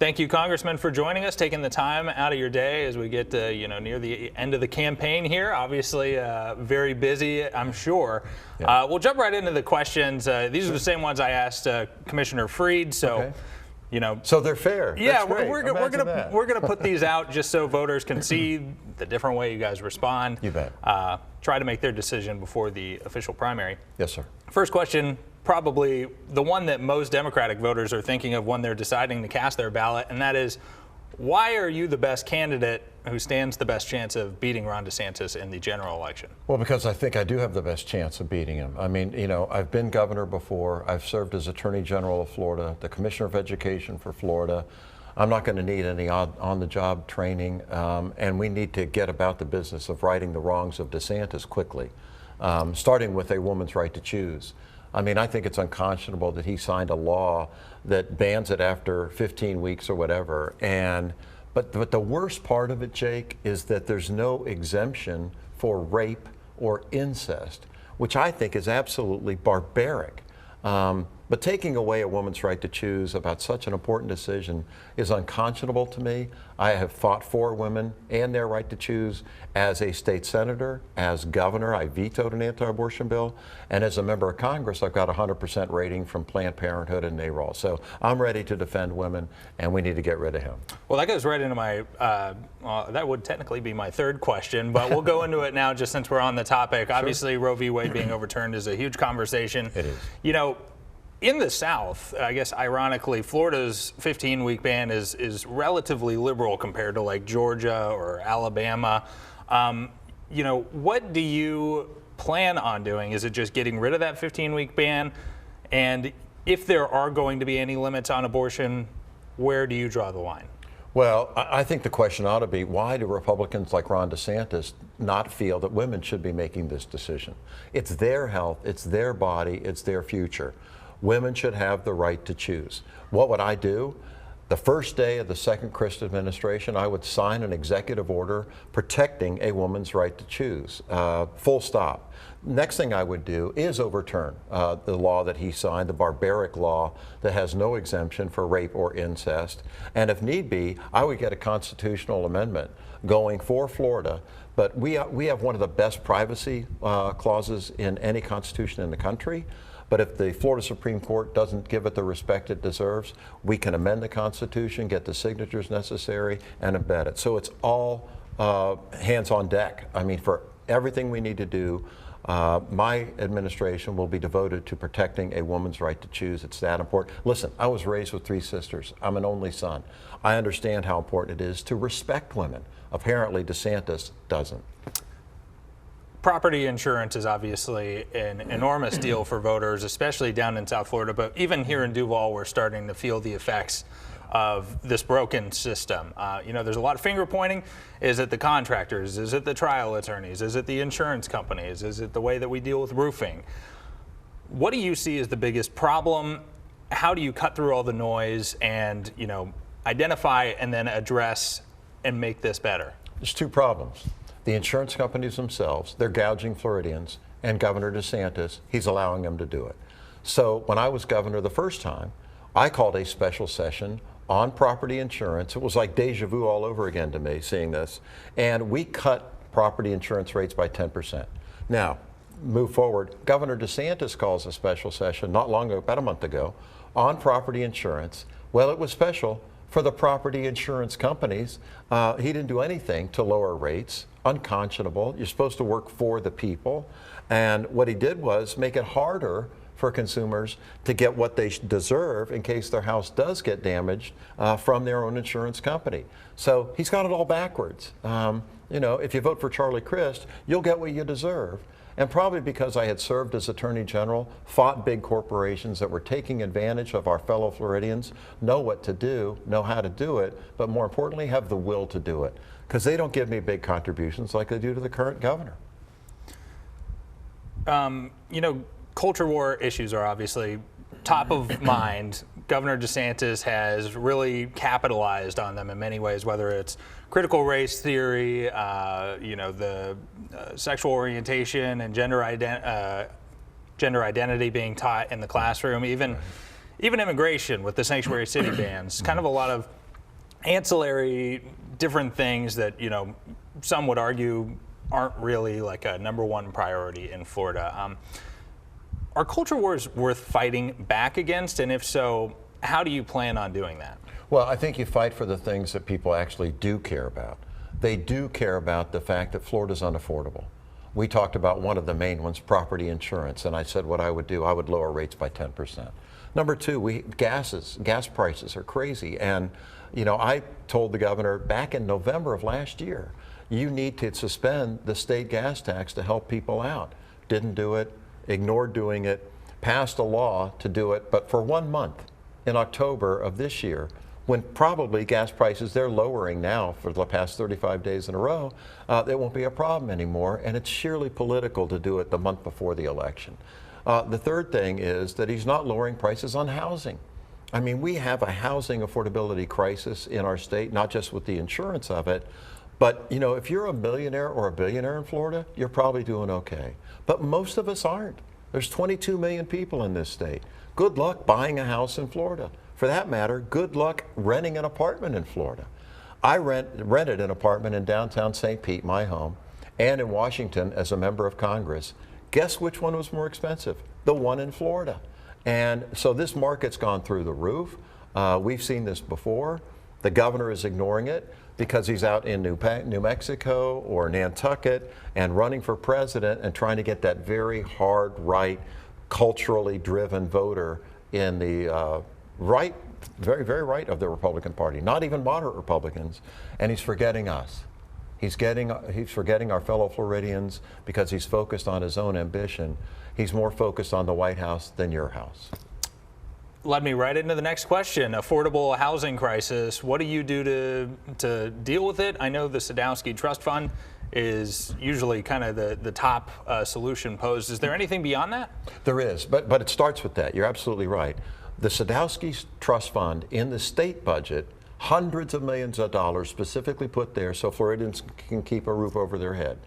Thank you, Congressman, for joining us, taking the time out of your day as we get near the end of the campaign here. Obviously, very busy, I'm sure. Yeah. We'll jump right into the questions. These are the same ones I asked Commissioner Freed, so. Okay. So they're fair. Yeah, That's we're great. we're gonna put these out just so voters can see the different way you guys respond. You bet. Try to make their decision before the official primary. Yes, sir. First question, probably the one that most Democratic voters are thinking of when they're deciding to cast their ballot, and that is, why are you the best candidate who stands the best chance of beating Ron DeSantis in the general election? Well, because I think I do have the best chance of beating him. I mean, I've been governor before. I've served as Attorney General of Florida, the Commissioner of Education for Florida. I'm not going to need any on-the-job training, and we need to get about the business of righting the wrongs of DeSantis quickly, starting with a woman's right to choose. I mean, I think it's unconscionable that he signed a law that bans it after 15 weeks or whatever. But the worst part of it, Jake, is that there's no exemption for rape or incest, which I think is absolutely barbaric. But taking away a woman's right to choose about such an important decision is unconscionable to me. I have fought for women and their right to choose as a state senator, as governor. I vetoed an anti-abortion bill, and as a member of Congress, I've got a 100% rating from Planned Parenthood and NARAL. So I'm ready to defend women, and we need to get rid of him. Well, that goes right into my, that would technically be my third question, but we'll go into it now just since we're on the topic. Sure. Obviously, Roe v. Wade being overturned is a huge conversation. It is. In the South, I guess ironically, Florida's 15-week ban is relatively liberal compared to like Georgia or Alabama. What do you plan on doing? Is it just getting rid of that 15-week ban? And if there are going to be any limits on abortion, where do you draw the line? Well, I think the question ought to be, why do Republicans like Ron DeSantis not feel that women should be making this decision? It's their health, it's their body, it's their future. Women should have the right to choose. What would I do? The first day of the second Crist administration, I would sign an executive order protecting a woman's right to choose, full stop. Next thing I would do is overturn the law that he signed, the barbaric law that has no exemption for rape or incest. And if need be, I would get a constitutional amendment going for Florida. But we have one of the best privacy clauses in any constitution in the country. But if the Florida Supreme Court doesn't give it the respect it deserves, we can amend the Constitution, get the signatures necessary, and embed it. So it's all hands on deck. I mean, for everything we need to do, my administration will be devoted to protecting a woman's right to choose. It's that important. Listen, I was raised with 3 sisters. I'm an only son. I understand how important it is to respect women. Apparently, DeSantis doesn't. Property insurance is obviously an enormous deal for voters, especially down in South Florida, but even here in Duval, we're starting to feel the effects of this broken system. There's a lot of finger pointing. Is it the contractors? Is it the trial attorneys? Is it the insurance companies? Is it the way that we deal with roofing? What do you see as the biggest problem? How do you cut through all the noise and, identify and then address and make this better? There's 2 problems. The insurance companies themselves, they're gouging Floridians, and Governor DeSantis, he's allowing them to do it. So when I was governor the first time, I called a special session on property insurance. It was like deja vu all over again to me seeing this. And we cut property insurance rates by 10%. Now, move forward, Governor DeSantis calls a special session not long ago, about a month ago, on property insurance. Well, it was special for the property insurance companies. He didn't do anything to lower rates. Unconscionable. You're supposed to work for the people. And what he did was make it harder for consumers to get what they deserve in case their house does get damaged from their own insurance company. So he's got it all backwards. If you vote for Charlie Crist, you'll get what you deserve. And probably because I had served as Attorney General, fought big corporations that were taking advantage of our fellow Floridians, know what to do, know how to do it, but more importantly, have the will to do it. Because they don't give me big contributions like they do to the current governor. Culture war issues are obviously top of mind. Governor DeSantis has really capitalized on them in many ways, whether it's critical race theory, the sexual orientation and gender identity being taught in the classroom, even immigration with the sanctuary city bans. Kind of a lot of ancillary different things that, some would argue aren't really like a #1 priority in Florida. Are culture wars worth fighting back against? And if so, how do you plan on doing that? Well, I think you fight for the things that people actually do care about. They do care about the fact that Florida's unaffordable. We talked about one of the main ones, property insurance, and I said what I would do, I would lower rates by 10%. Number two, gas prices are crazy. And, I told the governor back in November of last year, you need to suspend the state gas tax to help people out. Didn't do it, ignored doing it, passed a law to do it, but for 1 month in October of this year, when probably gas prices, they're lowering now for the past 35 days in a row, it won't be a problem anymore, and it's sheerly political to do it the month before the election. The third thing is that he's not lowering prices on housing. I mean, we have a housing affordability crisis in our state, not just with the insurance of it, but if you're a millionaire or a billionaire in Florida, you're probably doing okay. But most of us aren't. There's 22 million people in this state. Good luck buying a house in Florida. For that matter, good luck renting an apartment in Florida. I rented an apartment in downtown St. Pete, my home, and in Washington as a member of Congress. Guess which one was more expensive? The one in Florida. And so this market's gone through the roof. We've seen this before. The governor is ignoring it because he's out in New Mexico or Nantucket and running for president and trying to get that very hard right, culturally driven voter in the right, very, very right of the Republican Party, not even moderate Republicans, and he's forgetting us. He's forgetting our fellow Floridians because he's focused on his own ambition. He's more focused on the White House than your house. Led me right into the next question. Affordable housing crisis. What do you do to deal with it? I know the Sadowski Trust Fund is usually kind of the top solution posed. Is there anything beyond that? There is, but it starts with that. You're absolutely right. The Sadowski Trust Fund in the state budget, hundreds of millions of dollars specifically put there so Floridians can keep a roof over their head,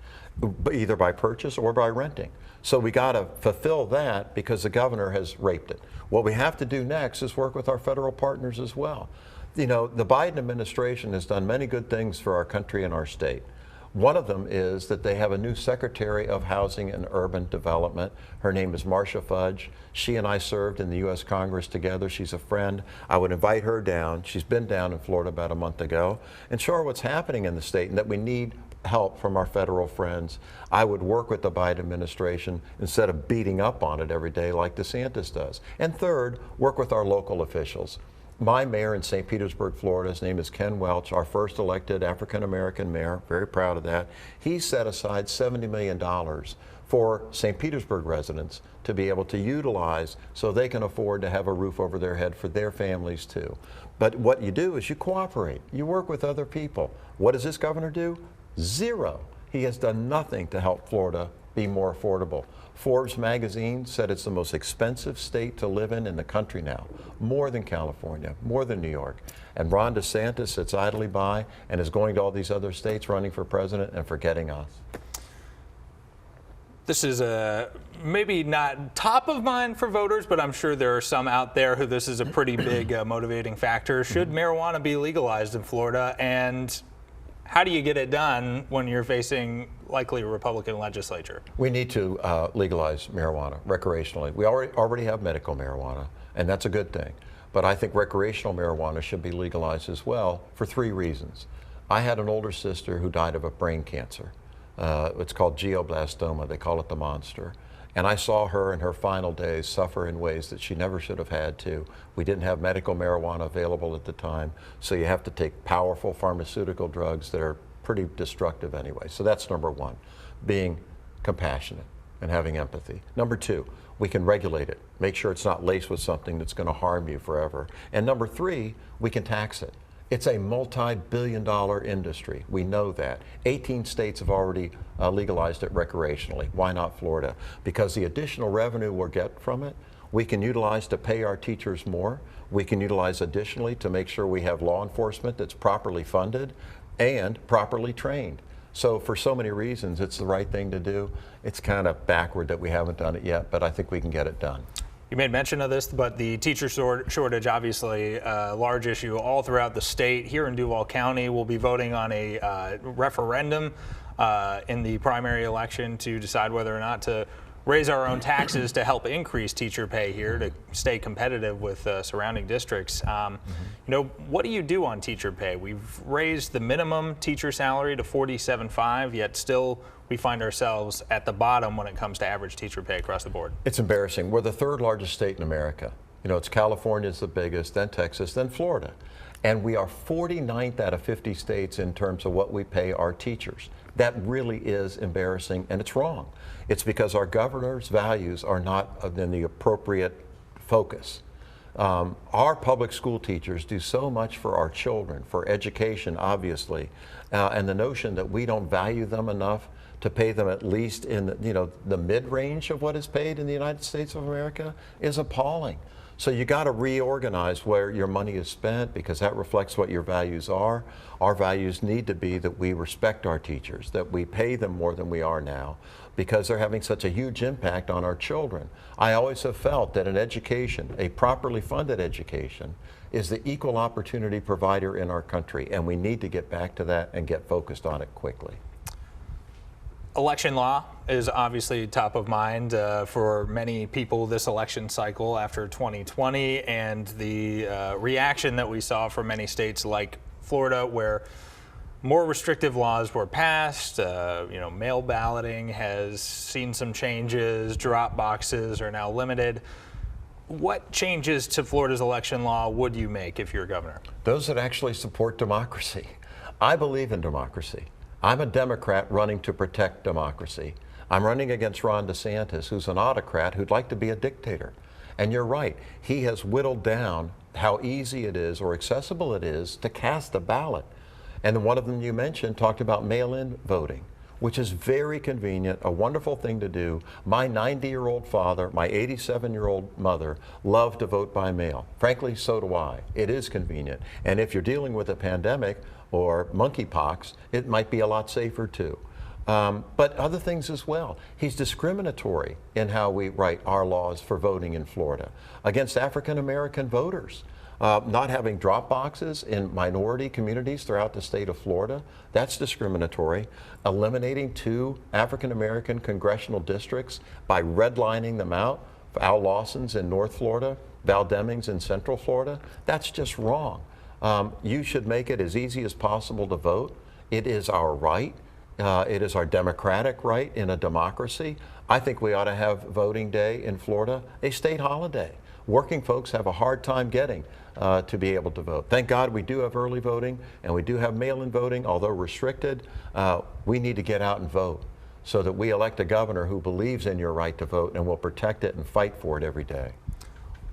either by purchase or by renting. So we got to fulfill that because the governor has raped it. What we have to do next is work with our federal partners as well. The Biden administration has done many good things for our country and our state. One of them is that they have a new Secretary of Housing and Urban Development. Her name is Marcia Fudge. She and I served in the U.S. Congress together. She's a friend. I would invite her down. She's been down in Florida about a month ago and show her what's happening in the state and that we need help from our federal friends. I would work with the Biden administration instead of beating up on it every day like DeSantis does. And third, work with our local officials. My mayor in St. Petersburg, Florida, his name is Ken Welch, our first elected African-American mayor, very proud of that. He set aside $70 million for St. Petersburg residents to be able to utilize so they can afford to have a roof over their head for their families too. But what you do is you cooperate, you work with other people. What does this governor do? Zero. He has done nothing to help Florida be more affordable. Forbes magazine said it's the most expensive state to live in the country now, more than California, more than New York. And Ron DeSantis sits idly by and is going to all these other states running for president and forgetting us. This is maybe not top of mind for voters, but I'm sure there are some out there who this is a pretty big motivating factor. Should marijuana be legalized in Florida? And how do you get it done when you're facing likely a Republican legislature? We need to legalize marijuana recreationally. We already have medical marijuana, and that's a good thing. But I think recreational marijuana should be legalized as well for 3 reasons. I had an older sister who died of a brain cancer. It's called glioblastoma. They call it the monster. And I saw her in her final days suffer in ways that she never should have had to. We didn't have medical marijuana available at the time, so you have to take powerful pharmaceutical drugs that are pretty destructive anyway. So that's number 1, being compassionate and having empathy. Number 2, we can regulate it, make sure it's not laced with something that's going to harm you forever. And number 3, we can tax it. It's a multi-billion-dollar industry. We know that. 18 states have already legalized it recreationally. Why not Florida? Because the additional revenue we'll get from it, we can utilize to pay our teachers more. We can utilize additionally to make sure we have law enforcement that's properly funded and properly trained. So for so many reasons, it's the right thing to do. It's kind of backward that we haven't done it yet, but I think we can get it done. You made mention of this, but the teacher shortage, obviously a large issue all throughout the state. Here in Duval County, we'll be voting on a referendum in the primary election to decide whether or not to raise our own taxes to help increase teacher pay here to stay competitive with surrounding districts. You know, what do you do on teacher pay? We've raised the minimum teacher salary to $47,500, yet still we find ourselves at the bottom when it comes to average teacher pay across the board. It's embarrassing. We're the third largest state in America. You know, it's California's the biggest, then Texas, then Florida. And we are 49th out of 50 states in terms of what we pay our teachers. That really is embarrassing, and it's wrong. It's because our governor's values are not in the appropriate focus. Our public school teachers do so much for our children, for education, obviously, and the notion that we don't value them enough to pay them at least in the mid-range of what is paid in the United States of America is appalling. So you got to reorganize where your money is spent, because that reflects what your values are. Our values need to be that we respect our teachers, that we pay them more than we are now, because they're having such a huge impact on our children. I always have felt that an education, a properly funded education, is the equal opportunity provider in our country, and we need to get back to that and get focused on it quickly. Election law is obviously top of mind for many people this election cycle after 2020, and the reaction that we saw from many states like Florida, where more restrictive laws were passed. Mail balloting has seen some changes. Drop boxes are now limited. What changes to Florida's election law would you make if you're governor? Those that actually support democracy. I believe in democracy. I'm a Democrat running to protect democracy. I'm running against Ron DeSantis, who's an autocrat who'd like to be a dictator. And you're right, he has whittled down how easy it is or accessible it is to cast a ballot. And one of them you mentioned talked about mail-in voting, which is very convenient, a wonderful thing to do. My 90-year-old father, my 87-year-old mother loved to vote by mail. Frankly, so do I. It is convenient. And if you're dealing with a pandemic or monkeypox, it might be a lot safer too. But other things as well. He's discriminatory in how we write our laws for voting in Florida against African-American voters. Not having drop boxes in minority communities throughout the state of Florida, that's discriminatory. Eliminating 2 African-American congressional districts by redlining them out, Al Lawson's in North Florida, Val Demings in Central Florida, that's just wrong. You should make it as easy as possible to vote. It is our right. It is our democratic right in a democracy. I think we ought to have voting day in Florida a state holiday. Working folks have a hard time getting to be able to vote. Thank God we do have early voting and we do have mail-in voting, although restricted. We need to get out and vote so that we elect a governor who believes in your right to vote and will protect it and fight for it every day.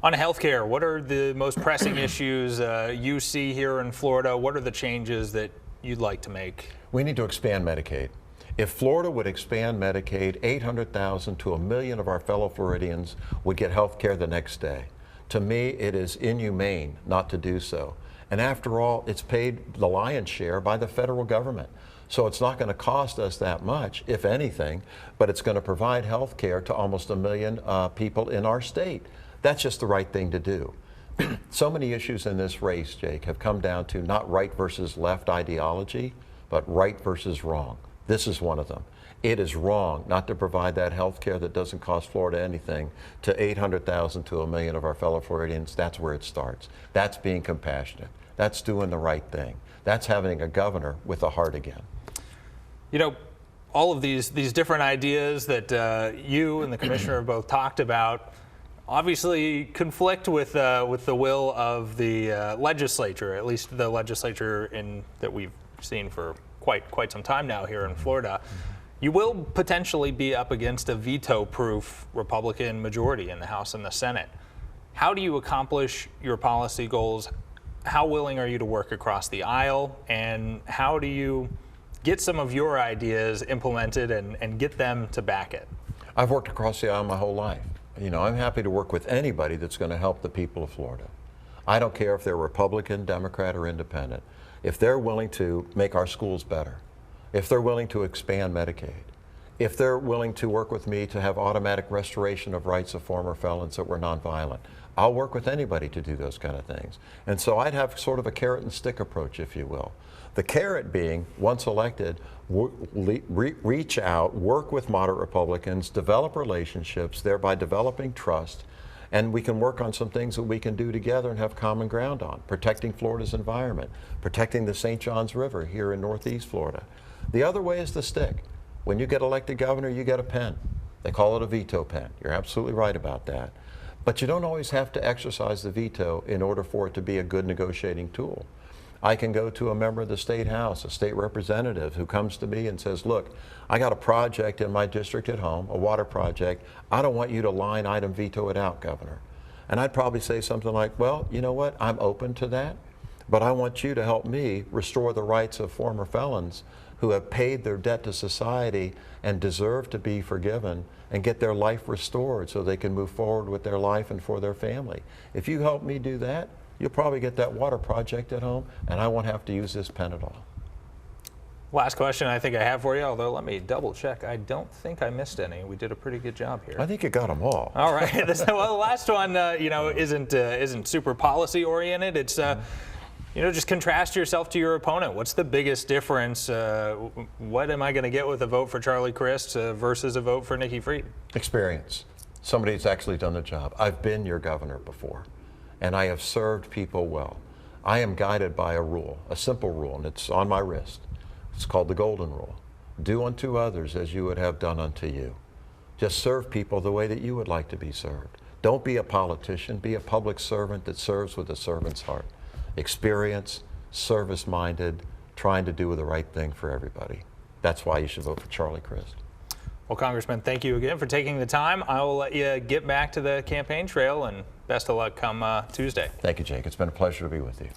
On healthcare, what are the most pressing issues you see here in Florida? What are the changes that you'd like to make? We need to expand Medicaid. If Florida would expand Medicaid, 800,000 to 1 million of our fellow Floridians would get health care the next day. To me, it is inhumane not to do so. And after all, it's paid the lion's share by the federal government. So it's not going to cost us that much, if anything, but it's going to provide health care to almost 1 million people in our state. That's just the right thing to do. So many issues in this race, Jake, have come down to not right versus left ideology, but right versus wrong. This is one of them. It is wrong not to provide that health care that doesn't cost Florida anything to 800,000 to 1 million of our fellow Floridians. That's where it starts. That's being compassionate. That's doing the right thing. That's having a governor with a heart again. You know, all of these different ideas that you and the commissioner have both talked about obviously conflict with the will of the legislature, at least the legislature that we've seen for quite some time now here in Florida. You will potentially be up against a veto-proof Republican majority in the House and the Senate. How do you accomplish your policy goals? How willing are you to work across the aisle? And how do you get some of your ideas implemented and get them to back it? I've worked across the aisle my whole life. You know, I'm happy to work with anybody that's going to help the people of Florida. I don't care if they're Republican, Democrat, or Independent. If they're willing to make our schools better, if they're willing to expand Medicaid, if they're willing to work with me to have automatic restoration of rights of former felons that were nonviolent. I'll work with anybody to do those kind of things. And so I'd have sort of a carrot and stick approach, if you will. The carrot being, once elected, reach out, work with moderate Republicans, develop relationships, thereby developing trust, and we can work on some things that we can do together and have common ground on. Protecting Florida's environment, protecting the St. Johns River here in Northeast Florida. The other way is the stick. When you get elected governor, you get a pen. They call it a veto pen. You're absolutely right about that. But you don't always have to exercise the veto in order for it to be a good negotiating tool. I can go to a member of the state house, a state representative who comes to me and says, look, I got a project in my district at home, a water project. I don't want you to line item veto it out, Governor. And I'd probably say something like, well, you know what, I'm open to that, but I want you to help me restore the rights of former felons who have paid their debt to society and deserve to be forgiven and get their life restored so they can move forward with their life and for their family. If you help me do that, you'll probably get that water project at home, and I won't have to use this pen at all. Last question I think I have for you, although let me double check. I don't think I missed any. We did a pretty good job here. I think you got them all. All right. Well, the last one, you know, isn't super policy oriented. It's you know, just contrast yourself to your opponent. What's the biggest difference? What am I going to get with a vote for Charlie Crist versus a vote for Nikki Fried? Experience. Somebody who's actually done the job. I've been your governor before, and I have served people well. I am guided by a rule, a simple rule, and it's on my wrist. It's called the Golden Rule. Do unto others as you would have done unto you. Just serve people the way that you would like to be served. Don't be a politician. Be a public servant that serves with a servant's heart. Experience, service-minded, trying to do the right thing for everybody. That's why you should vote for Charlie Crist. Well, Congressman, thank you again for taking the time. I will let you get back to the campaign trail, and best of luck come Tuesday. Thank you, Jake. It's been a pleasure to be with you.